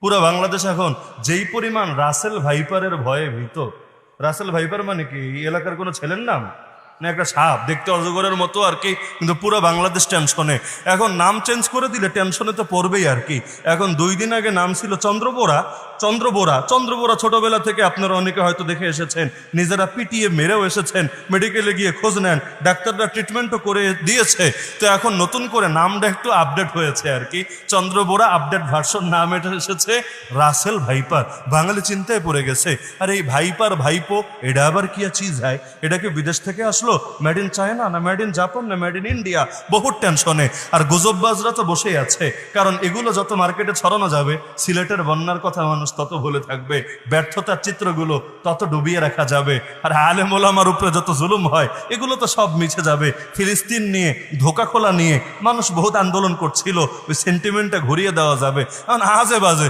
পুরো বাংলাদেশ এখন যেই পরিমাণ রাসেল ভাইপারের ভয়ে ভীত। রাসেল ভাইপার মানে কি এই এলাকার কোনো ছেলের নাম না, একটা সাপ দেখতে অজগরের মতো আর কি, কিন্তু পুরো বাংলাদেশ টেনশনে। এখন নাম চেঞ্জ করে দিলে টেনশনে তো পড়বেই আর কি। এখন 2 দিন আগে নাম ছিল চন্দ্রবোরা। চন্দ্রবোরা ছোটবেলা থেকে আপনারা অনেকে হয়তো দেখে এসেছেন, নিজেরা পিটিয়ে মেরেও এসেছেন, মেডিকেলে গিয়ে খোঁজ নেন, ডাক্তাররা ট্রিটমেন্টও করে দিয়েছে। তো এখন নতুন করে নামটা একটু আপডেট হয়েছে আর কি, চন্দ্রবোরা আপডেট ভার্সন, নাম এটা এসেছে রাসেল ভাইপার। বাঙালি চিন্তায় পড়ে গেছে, আর এই ভাইপার ভাইপো এটা আবার কি চিজ হয়? এটা কি বিদেশ থেকে আসলো? মেড ইন চায়না না মেড ইন জাপান না মেড ইন ইন্ডিয়া? বহুত টেনশনে। আর গুজববাজরা তো বসেই আছে, কারণ এগুলো যত মার্কেটে ছড়ানো যাবে, সিলেটের বন্যার কথা মানুষ তত ভুলে থাকবে, ব্যর্থতার চিত্রগুলো তত ডুবিয়ে রাখা যাবে, আর আলেম ওলামার উপরে যত জুলুম হয় এগুলো তো সব মিছে যাবে। ফিলিস্তিন নিয়ে, ধোকা খোলা নিয়ে মানুষ বহুত আন্দোলন করছিল, ওই সেন্টিমেন্টটা ঘুরিয়ে দেওয়া যাবে। কারণ আজে বাজে